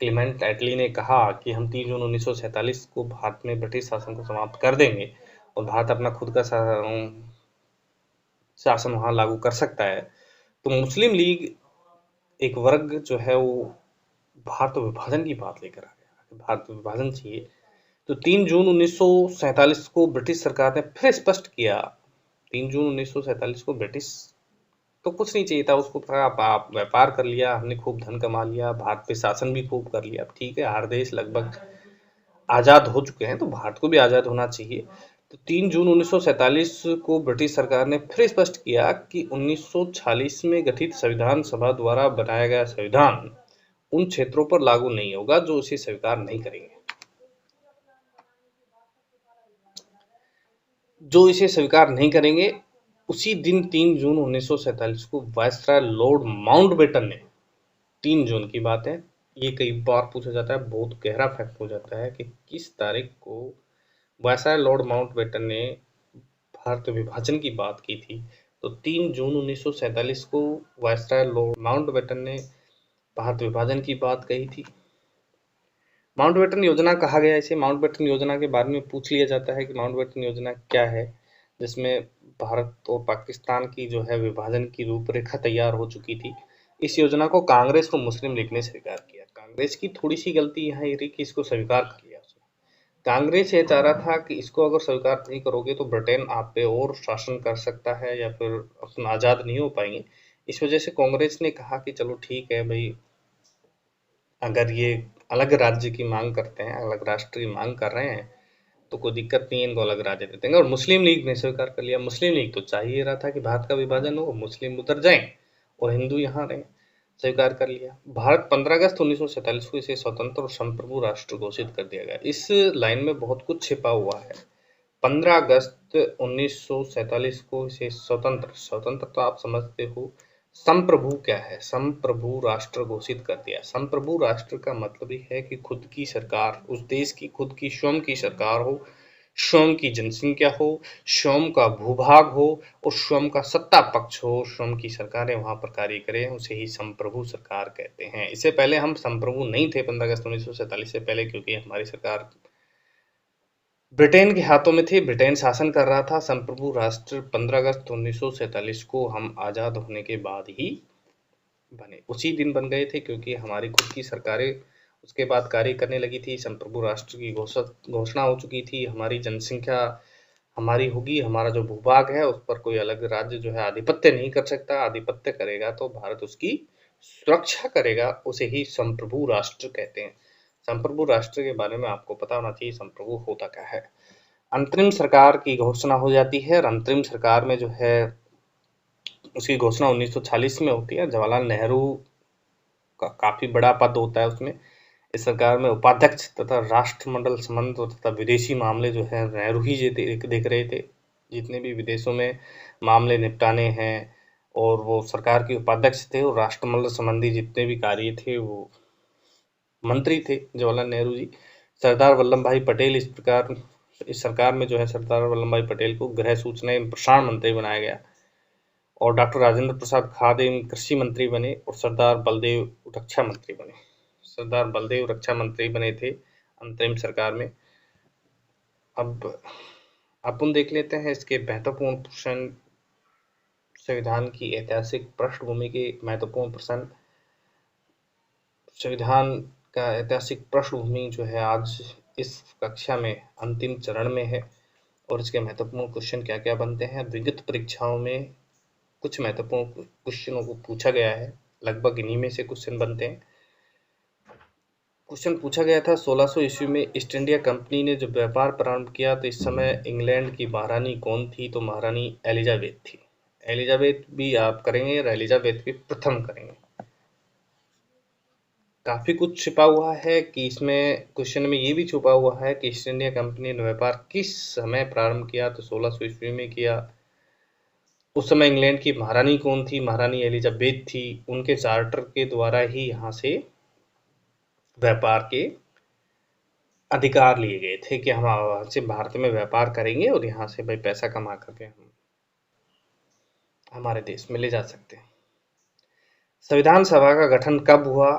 क्लीमेंट एटली ने कहा कि हम 3 जून 1947 को भारत में ब्रिटिश शासन को समाप्त कर देंगे और भारत अपना खुद का शासन वहां लागू कर सकता है, तो मुस्लिम लीग एक वर्ग जो है वो भारत विभाजन की बात लेकर आ गया, भारत विभाजन चाहिए। तो 3 जून 1947 को ब्रिटिश सरकार ने फिर स्पष्ट किया। 3 जून 1947 को ब्रिटिश तो कुछ नहीं चाहिए था, उसको था आप व्यापार कर लिया, हमने खूब धन कमा लिया, भारत पे शासन भी खूब कर लिया, ठीक है, हर देश लगभग आजाद हो चुके हैं, तो भारत को भी आजाद होना चाहिए। तो 3 जून 1947 को ब्रिटिश सरकार ने फिर स्पष्ट किया कि 1946 में गठित संविधान सभा द्वारा बनाया गया संविधान उन क्षेत्रों पर लागू नहीं होगा जो इसे स्वीकार नहीं करेंगे। जो इसे स्वीकार नहीं करेंगे, उसी दिन 3 जून 1947 को वायसराय लॉर्ड माउंटबेटन ने, 3 जून की बात है, ये कई बार पूछा जाता है, बहुत गहरा फैक्ट हो जाता है कि किस तारीख को वायसराय लॉर्ड माउंटबेटन ने भारत विभाजन की बात की थी। तो 3 जून 1947 को वायसराय लॉर्ड माउंटबेटन ने भारत विभाजन की बात कही थी। माउंटबेटन योजना कहा गया इसे। माउंटबेटन योजना के बारे में पूछ लिया जाता है कि माउंटबेटन योजना क्या है, जिसमें भारत और पाकिस्तान की जो है विभाजन की रूपरेखा तैयार हो चुकी थी। इस योजना को कांग्रेस और मुस्लिम लीग ने स्वीकार किया। कांग्रेस की थोड़ी सी गलती यहाँ ये रही कि इसको स्वीकार कर लिया उसने। कांग्रेस ये चाह रहा था कि इसको अगर स्वीकार नहीं करोगे तो ब्रिटेन आप पे और शासन कर सकता है या फिर अपन आजाद नहीं हो पाएंगे। इस वजह से कांग्रेस ने कहा कि चलो ठीक है भाई, अगर ये अलग राज्य की मांग करते हैं, अलग राष्ट्र की मांग कर रहे हैं, तो कोई दिक्कत नहीं है, इनको अलग राज्य दे देंगे। और मुस्लिम लीग ने स्वीकार कर लिया। मुस्लिम लीग तो चाहिए रहा था कि भारत का विभाजन हो, मुस्लिम उधर जाएं और हिंदू यहाँ रहें, स्वीकार कर लिया। भारत 15 अगस्त 1947 को इसे स्वतंत्र और संप्रभु राष्ट्र घोषित कर दिया गया। इस लाइन में बहुत कुछ छिपा हुआ है। 15 अगस्त 1947 को इसे स्वतंत्र तो आप समझते हो। संप्रभु क्या है? संप्रभु राष्ट्र घोषित कर दिया। संप्रभु राष्ट्र का मतलब ही है कि खुद की सरकार, उस देश की खुद की स्वयं की सरकार हो, स्वयं की जनसंख्या हो, स्वयं का भूभाग हो और स्वयं का सत्ता पक्ष हो, स्वयं की सरकारें वहां पर कार्य करें, उसे ही संप्रभु सरकार कहते हैं। इससे पहले हम संप्रभु नहीं थे 15 अगस्त 1947 से पहले, क्योंकि हमारी सरकार ब्रिटेन के हाथों में थी, ब्रिटेन शासन कर रहा था। संप्रभु राष्ट्र 15 अगस्त 1947 को हम आज़ाद होने के बाद ही बने, उसी दिन बन गए थे, क्योंकि हमारी खुद की सरकारें उसके बाद कार्य करने लगी थी। संप्रभु राष्ट्र की घोषणा हो चुकी थी। हमारी जनसंख्या हमारी होगी, हमारा जो भूभाग है उस पर कोई अलग राज्य जो है आधिपत्य नहीं कर सकता। आधिपत्य करेगा तो भारत उसकी सुरक्षा करेगा, उसे ही संप्रभु राष्ट्र कहते हैं। संप्रभु राष्ट्र के बारे में आपको पता होना चाहिए, संप्रभु होता क्या है। अंतरिम सरकार की घोषणा हो जाती है, और अंतरिम सरकार में जो है उसकी घोषणा 1946 में होती है। जवाहरलाल नेहरू का काफी बड़ा पद होता है उसमें। इस सरकार में उपाध्यक्ष तथा राष्ट्रमंडल संबंध तथा विदेशी मामले जो है नेहरू ही देख रहे थे। जितने भी विदेशों में मामले निपटाने हैं, और वो सरकार के उपाध्यक्ष थे, और राष्ट्रमंडल संबंधी जितने भी कार्य थे वो मंत्री थे जवाहरलाल नेहरू जी। सरदार वल्लभ भाई पटेल इस सरकार में जो है सरदार वल्लभ भाई पटेल को गृह सूचना एवं प्रसारण मंत्री बनाया गया, और डॉक्टर राजेंद्र प्रसाद खाद्य एवं कृषि मंत्री बने, और सरदार बलदेव रक्षा मंत्री बने। सरदार बलदेव रक्षा मंत्री बने थे अंतरिम सरकार में। अब अपन देख लेते हैं इसके महत्वपूर्ण प्रश्न, संविधान की ऐतिहासिक पृष्ठभूमि के महत्वपूर्ण प्रश्न। संविधान का ऐतिहासिक पृष्ठभूमि जो है आज इस कक्षा में अंतिम चरण में है, और इसके महत्वपूर्ण क्वेश्चन क्या क्या बनते हैं। विगत परीक्षाओं में कुछ महत्वपूर्ण क्वेश्चनों को पूछा गया है, लगभग इन्हीं में से क्वेश्चन बनते हैं। क्वेश्चन पूछा गया था 1600 ईस्वी में ईस्ट इंडिया कंपनी ने जब व्यापार प्रारंभ किया तो इस समय इंग्लैंड की महारानी कौन थी? तो महारानी एलिजाबेथ थी। एलिजाबेथ भी आप करेंगे और एलिजाबेथ भी प्रथम करेंगे। काफी कुछ छिपा हुआ है कि इसमें क्वेश्चन में ये भी छुपा हुआ है कि ईस्ट इंडिया कंपनी ने व्यापार किस समय प्रारंभ किया? तो 1600 ईस्वी में किया। उस समय इंग्लैंड की महारानी कौन थी? महारानी एलिजाबेथ थी। उनके चार्टर के द्वारा ही यहाँ से व्यापार के अधिकार लिए गए थे कि हम वहां से भारत में व्यापार करेंगे और यहाँ से भाई पैसा कमा करके हम हमारे देश में ले जा सकते हैं। संविधान सभा का गठन कब हुआ?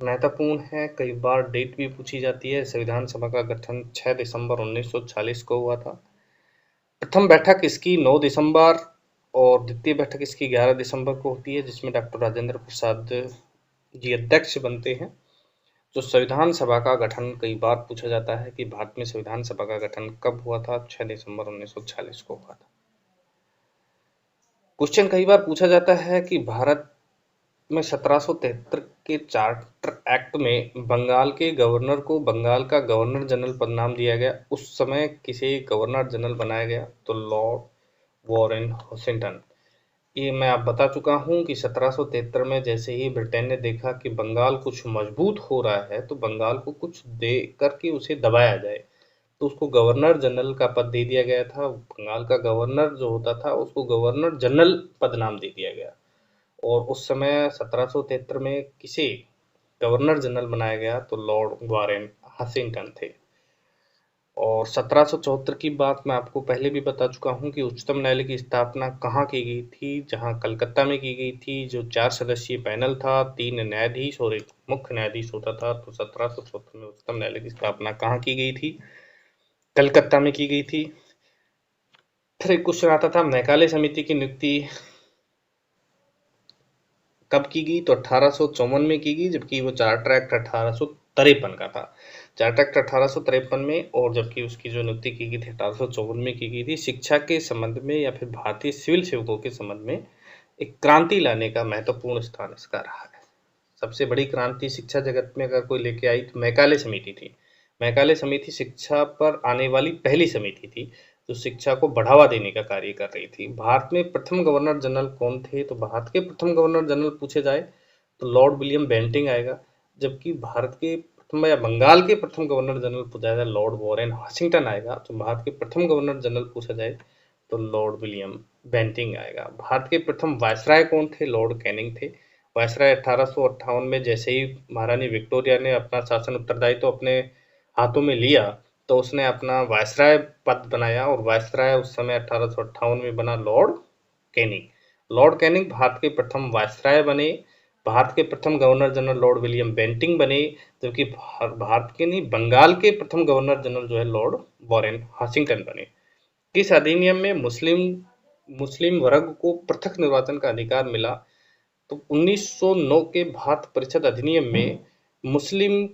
महत्वपूर्ण है, कई बार डेट भी पूछी जाती है। संविधान सभा का गठन 6 दिसंबर 1940 को हुआ था। प्रथम बैठक इसकी 9 दिसंबर और द्वितीय बैठक इसकी 11 दिसंबर को होती है, जिसमें डॉक्टर राजेंद्र प्रसाद जी अध्यक्ष बनते हैं। तो संविधान सभा का गठन कई बार पूछा जाता है कि भारत में संविधान सभा का गठन कब हुआ था? 6 दिसंबर 1940 को हुआ था। क्वेश्चन कई बार पूछा जाता है कि भारत में 1773 के चार्टर एक्ट में बंगाल के गवर्नर को बंगाल का गवर्नर जनरल पद नाम दिया गया। उस समय किसे गवर्नर जनरल बनाया गया? तो लॉर्ड वॉरेन हास्टिंगटन। ये मैं आप बता चुका हूं कि 1773 में जैसे ही ब्रिटेन ने देखा कि बंगाल कुछ मजबूत हो रहा है तो बंगाल को कुछ दे करके उसे दबाया जाए, तो उसको गवर्नर जनरल का पद दे दिया गया था। बंगाल का गवर्नर जो होता था उसको गवर्नर जनरल पद नाम दे दिया गया। और उस समय 1773 में किसे गवर्नर जनरल बनाया गया? तो लॉर्ड वॉरेन हास्टिंगटन थे। और 1774 की बात मैं आपको पहले भी बता चुका हूं कि उच्चतम न्यायालय की स्थापना कहाँ की गई थी? जहां कलकत्ता में की गई थी। जो 4 सदस्यीय पैनल था, 3 न्यायाधीश और एक मुख्य न्यायाधीश होता था। तो 1774 में उच्चतम न्यायालय की स्थापना कहाँ की गई थी? कलकत्ता में की गई थी। फिर एक क्वेश्चन आता था मैकाले समिति की नियुक्ति कब की गई? तो 1854 में की गई, जबकि वो चार्टर एक्ट 1853 का था। चार्टर एक्ट 1853 में, और जबकि उसकी जो नियुक्ति की गई थी 1854 में की गई थी। शिक्षा के संबंध में या फिर भारतीय सिविल सेवकों के संबंध में एक क्रांति लाने का महत्वपूर्ण स्थान इसका रहा है। सबसे बड़ी क्रांति शिक्षा जगत में अगर कोई लेके आई तो मैकाले समिति थी। मैकाले समिति शिक्षा पर आने वाली पहली समिति थी जो शिक्षा को बढ़ावा देने का कार्य कर रही थी। भारत में प्रथम गवर्नर जनरल कौन थे? तो भारत के प्रथम गवर्नर जनरल पूछे जाए तो लॉर्ड विलियम बेंटिंग आएगा, जबकि भारत के प्रथम या बंगाल के प्रथम गवर्नर जनरल पूछा जाए लॉर्ड वॉरेन हास्टिंगटन आएगा। तो भारत के प्रथम गवर्नर जनरल पूछा जाए तो लॉर्ड विलियम बेंटिंग आएगा। भारत के प्रथम वायसराय कौन थे? लॉर्ड कैनिंग थे। वायसराय 1858 में जैसे ही महारानी विक्टोरिया ने अपना शासन उत्तरदायित्व अपने हाथों में लिया तो उसने अपना वायसराय पद बनाया और वायसराय उस समय 1858 में बना Lord Canning. Lord Canning Bharat के प्रथम वायसराय बने। भारत के प्रथम governor general Lord William Bentinck बने, जबकि भारत के नहीं बंगाल के प्रथम गवर्नर जनरल जो है लॉर्ड वॉरेन हाशिंगटन बने। किस अधिनियम में मुस्लिम वर्ग को पृथक निर्वाचन का अधिकार मिला? तो 1909 के भारत परिषद अधिनियम में मुस्लिम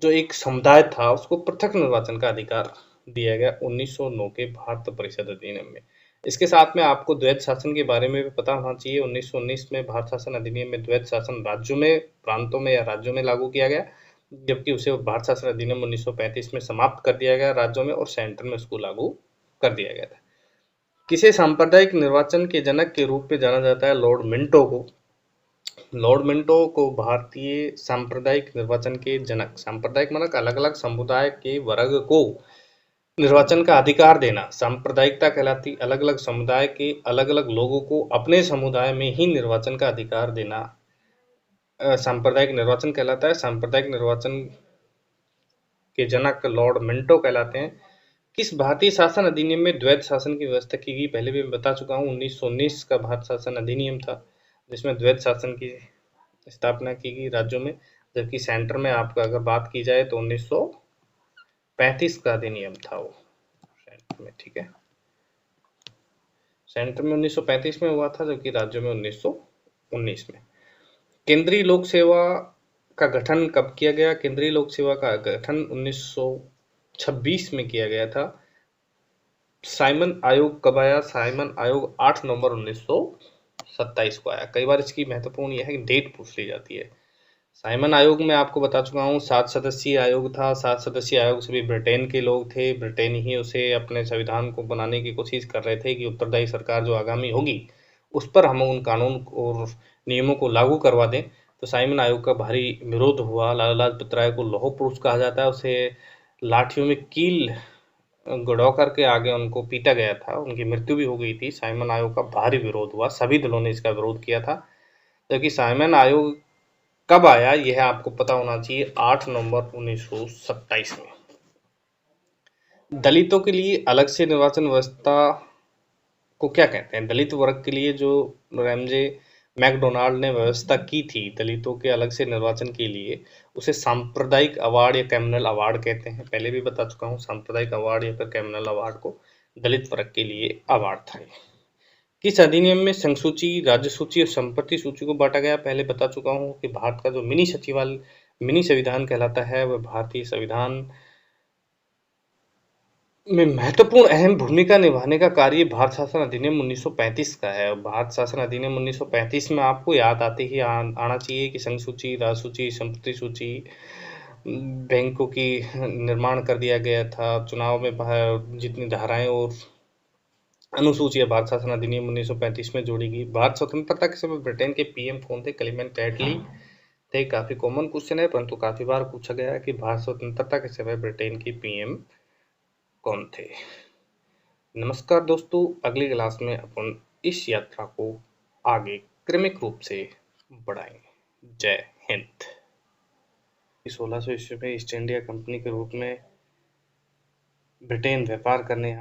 जो एक समुदाय था उसको पृथक निर्वाचन का अधिकार दिया गया 1909 के भारत परिषद अधिनियम में। इसके साथ में आपको द्वैध शासन के बारे में भी पता होना चाहिए। 1919 में भारत शासन अधिनियम में द्वैध शासन राज्यों में, प्रांतों में या राज्यों में लागू किया गया, जबकि उसे भारत शासन अधिनियम 1935 में समाप्त कर दिया गया राज्यों में और सेंटर में उसको लागू कर दिया गया था। किसे सांप्रदायिक निर्वाचन के जनक के रूप में जाना जाता है? लॉर्ड मिंटो को। लॉर्ड मिंटो को भारतीय सांप्रदायिक निर्वाचन के जनक, सांप्रदायिक मतलब अलग अलग समुदाय के वर्ग को निर्वाचन का अधिकार देना सांप्रदायिकता कहलाती। अलग अलग समुदाय के अलग अलग लोगों को अपने समुदाय में ही निर्वाचन का अधिकार देना सांप्रदायिक निर्वाचन कहलाता है। सांप्रदायिक निर्वाचन के जनक लॉर्ड मिंटो कहलाते हैं। किस भारतीय शासन अधिनियम में द्वैध शासन की व्यवस्था की गई? पहले भी मैं बता चुका हूँ, 1919 का भारत शासन अधिनियम था जिसमें द्वैध शासन की स्थापना की गई राज्यों में, जबकि सेंटर में आपका अगर बात की जाए तो 1935 का अधिनियम था वो सेंटर में। ठीक है, सेंटर में 1935 में हुआ था, जबकि राज्यों में 1919 में। केंद्रीय लोक सेवा का गठन कब किया गया? केंद्रीय लोक सेवा का गठन 1926 में किया गया था। साइमन आयोग कब आया? साइमन आयोग 8 नवंबर 1927 को आया। कई बार इसकी महत्वपूर्ण यह है कि डेट पूछ ली जाती है। साइमन आयोग में आपको बता चुका हूँ 7 सदस्यीय आयोग था। 7 सदस्यीय आयोग सभी ब्रिटेन के लोग थे। ब्रिटेन ही उसे अपने संविधान को बनाने की कोशिश कर रहे थे कि उत्तरदायी सरकार जो आगामी होगी उस पर हम उन कानून और नियमों को लागू करवा दें। तो साइमन आयोग का भारी विरोध हुआ। लाला लाजपत राय को लौह पुरुष कहा जाता है, उसे लाठियों में कील गड़ौ करके आगे उनको पीटा गया था, उनकी मृत्यु भी हो गई थी। साइमन आयोग का भारी विरोध हुआ, सभी दलों ने इसका विरोध किया था। जबकि साइमन आयोग कब आया यह आपको पता होना चाहिए, 8 नवंबर 1927 में। दलितों के लिए अलग से निर्वाचन व्यवस्था को क्या कहते हैं? दलित वर्ग के लिए जो रैमजे मैकडोनाल्ड ने व्यवस्था की थी दलितों के अलग से निर्वाचन के लिए, उसे सांप्रदायिक अवार्ड या कम्युनल अवार्ड कहते हैं। पहले भी बता चुका हूँ, सांप्रदायिक अवार्ड या फिर कम्युनल अवार्ड को दलित वर्ग के लिए अवार्ड था। किस अधिनियम में संसूची, राज्य सूची और संपत्ति सूची को बांटा गया? पहले बता चुका हूँ कि भारत का जो मिनी संविधान कहलाता है वह भारतीय संविधान में महत्वपूर्ण अहम भूमिका निभाने का कार्य भारत शासन अधिनियम 1935 का है। भारत शासन अधिनियम 1935 में आपको याद आते ही आना चाहिए कि संघ सूची, राज्य सूची, संपत्ति सूची, बैंकों की निर्माण कर दिया गया था। चुनाव में जितनी धाराएं और अनुसूचियां भारत शासन अधिनियम 1935 में जोड़ी गई। भारत स्वतंत्रता के समय ब्रिटेन के पीएम कौन थे? क्लेमेंट एटली थे। काफी कॉमन क्वेश्चन है, परंतु काफी बार पूछा गया है कि भारत स्वतंत्रता के समय ब्रिटेन के पीएम कौन थे। नमस्कार दोस्तों, अगली क्लास में अपन इस यात्रा को आगे क्रमिक रूप से बढ़ाएंगे। जय हिंद। 1600 ईस्वी में ईस्ट इंडिया कंपनी के रूप में ब्रिटेन व्यापार करने